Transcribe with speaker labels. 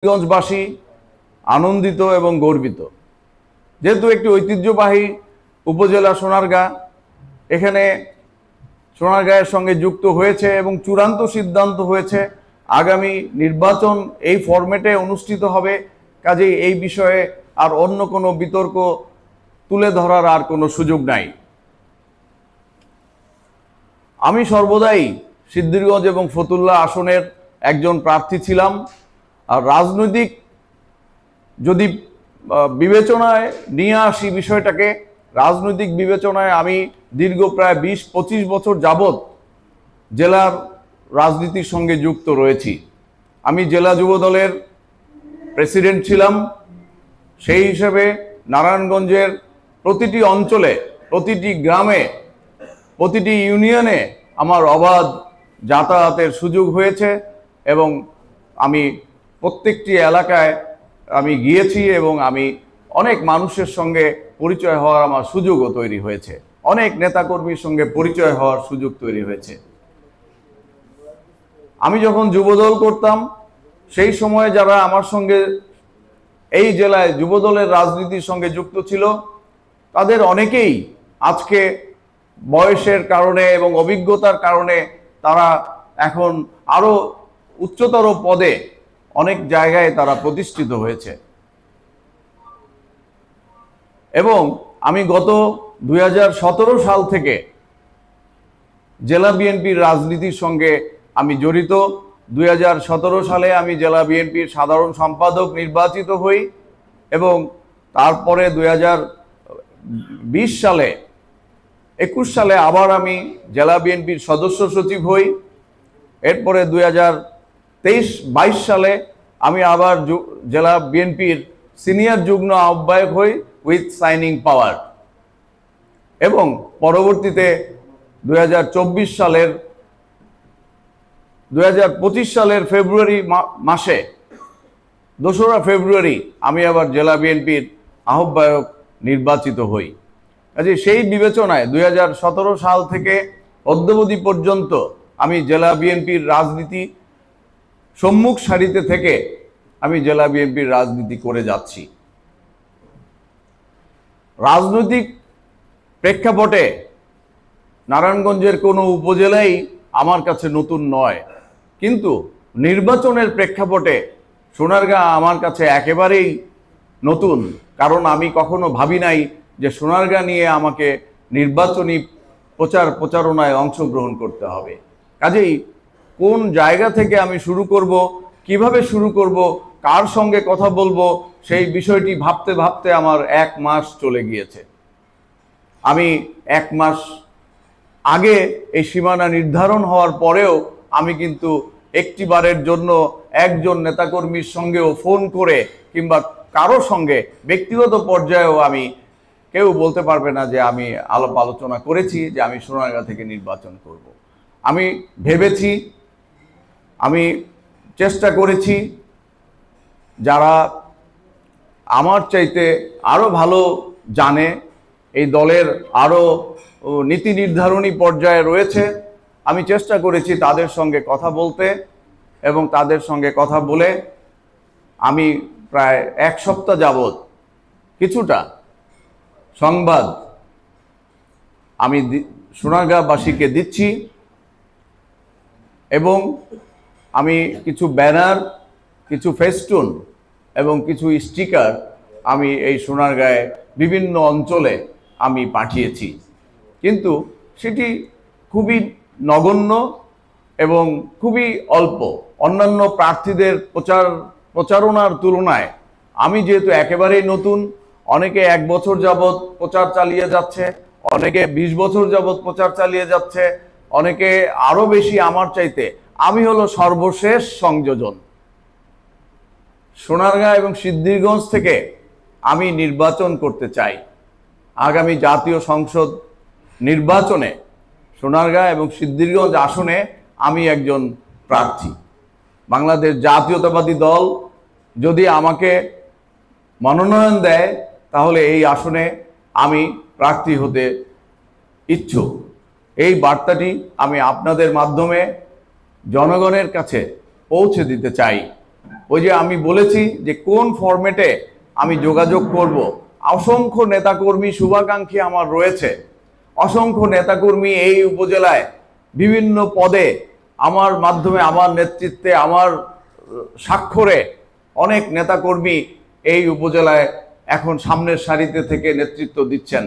Speaker 1: গঞ্জবাসী আনন্দিত এবং গর্বিত, যেহেতু একটি ঐতিহ্যবাহী উপজেলা সোনারগাঁ এখানে সোনারগাঁয়ের সঙ্গে যুক্ত হয়েছে এবং চূড়ান্ত সিদ্ধান্ত হয়েছে আগামী নির্বাচন এই ফরম্যাটে অনুষ্ঠিত হবে। কাজেই এই বিষয়ে আর অন্য কোনো বিতর্ক তুলে ধরার আর কোনো সুযোগ নাই। আমি সর্বদাই সিদ্ধিরগঞ্জ এবং ফতুল্লা আসনের একজন প্রার্থী ছিলাম। আর রাজনৈতিক যদি বিবেচনায় নিয়ে আসি বিষয়টাকে, রাজনৈতিক বিবেচনায় আমি দীর্ঘ প্রায় 20-25 বছর যাবৎ জেলার রাজনীতির সঙ্গে যুক্ত রয়েছি। আমি জেলা যুবদলের প্রেসিডেন্ট ছিলাম। সেই হিসেবে নারায়ণগঞ্জের প্রতিটি অঞ্চলে, প্রতিটি গ্রামে, প্রতিটি ইউনিয়নে আমার অবাধ যাতায়াতের সুযোগ হয়েছে এবং আমি প্রত্যেকটি এলাকায় আমি গিয়েছি এবং আমি অনেক মানুষের সঙ্গে পরিচয় হওয়ার আমার সুযোগও তৈরি হয়েছে, অনেক নেতাকর্মীর সঙ্গে পরিচয় হওয়ার সুযোগ তৈরি হয়েছে। আমি যখন যুবদল করতাম সেই সময়ে যারা আমার সঙ্গে এই জেলায় যুবদলের রাজনীতির সঙ্গে যুক্ত ছিল তাদের অনেকেই আজকে বয়সের কারণে এবং অভিজ্ঞতার কারণে তারা এখন আরো উচ্চতর পদে অনেক জায়গায় তারা প্রতিষ্ঠিত হয়েছে। এবং আমি গত 2017 সাল থেকে জেলা বিএনপির রাজনীতির সঙ্গে আমি জড়িত। 2017 সালে আমি জেলা বিএনপির সাধারণ সম্পাদক নির্বাচিত হই এবং তারপরে 2020 সালে 21 সালে আবার আমি জেলা বিএনপির সদস্য সচিব হই। এরপরে 2023-22 সালে আমি আবার জেলা বিএনপির সিনিয়র যুগ্ম আহ্বায়ক হই উইথ সাইনিং পাওয়ার। এবং পরবর্তীতে 2025 সালের ফেব্রুয়ারি মাসে 2রা ফেব্রুয়ারি আমি আবার জেলা বিএনপির আহ্বায়ক নির্বাচিত হই। কাজে সেই বিবেচনায় 2017 সাল থেকে অদ্যাবধি পর্যন্ত আমি জেলা বিএনপির রাজনীতি সম্মুখ সারিতে থেকে আমি জেলা বিএনপির রাজনীতি করে যাচ্ছি। রাজনৈতিক প্রেক্ষাপটে নারায়ণগঞ্জের কোনো উপজেলাই আমার কাছে নতুন নয়, কিন্তু নির্বাচনের প্রেক্ষাপটে সোনারগাঁ আমার কাছে একেবারেই নতুন। কারণ আমি কখনো ভাবি নাই যে সোনারগাঁ নিয়ে আমাকে নির্বাচনী প্রচারণায় অংশগ্রহণ করতে হবে। কাজেই কোন জায়গা থেকে আমি শুরু করব, কিভাবে শুরু করব, কার সঙ্গে কথা বলবো, সেই বিষয়টি ভাবতে ভাবতে আমার 1 মাস চলে গিয়েছে। আমি 1 মাস আগে এই সীমানা নির্ধারণ হওয়ার পরেও আমি কিন্তু একটিবারের জন্য একজন নেতাকর্মীর সঙ্গেও ফোন করে কিংবা কারো সঙ্গে ব্যক্তিগত পর্যায়েও আমি কেউ বলতে পারবে না যে আমি আলাপ আলোচনা করেছি যে আমি সোনারগাঁ থেকে নির্বাচন করব। আমি ভেবেছি, আমি চেষ্টা করেছি যারা আমার চাইতে আরো ভালো জানে, এই দলের আরো নীতি নির্ধারণী পর্যায়ে রয়েছে, আমি চেষ্টা করেছি তাদের সঙ্গে কথা বলতে এবং তাদের সঙ্গে কথা বলে আমি প্রায় 1 সপ্তাহ যাবৎ কিছুটা সংবাদ আমি সোনারগাঁবাসীকে দিচ্ছি এবং আমি কিছু ব্যানার, কিছু ফেস্টুন এবং কিছু স্টিকার আমি এই সোনারগাঁয়ে বিভিন্ন অঞ্চলে আমি পাঠিয়েছি। কিন্তু সেটি খুবই নগণ্য এবং খুবই অল্প। অন্যান্য প্রার্থীদের প্রচারণার তুলনায় আমি যেহেতু একেবারেই নতুন, অনেকে 1 বছর যাবৎ প্রচার চালিয়ে যাচ্ছে, অনেকে 20 বছর যাবৎ প্রচার চালিয়ে যাচ্ছে, অনেকে আরো বেশি আমার চাইতে। আমি হলো সর্বশেষ সংযোজন। সোনারগাঁ এবং সিদ্ধিরগঞ্জ থেকে আমি নির্বাচন করতে চাই। আগামী জাতীয় সংসদ নির্বাচনে সোনারগাঁ এবং সিদ্ধিরগঞ্জ আসনে আমি একজন প্রার্থী। বাংলাদেশ জাতীয়তাবাদী দল যদি আমাকে মনোনয়ন দেয় তাহলে এই আসনে আমি প্রার্থী হতে ইচ্ছুক। এই বার্তাটি আমি আপনাদের মাধ্যমে জনগণের কাছে পৌঁছে দিতে চাই। ওই যে আমি বলেছি যে কোন ফরম্যাটে আমি যোগাযোগ করব, অসংখ্য নেতাকর্মী শুভাকাঙ্ক্ষী আমার রয়েছে। অসংখ্য নেতাকর্মী এই উপজেলায় বিভিন্ন পদে আমার মাধ্যমে, আমার নেতৃত্বে, আমার স্বাক্ষরে অনেক নেতাকর্মী এই উপজেলায় এখন সামনের সারিতে থেকে নেতৃত্ব দিচ্ছেন।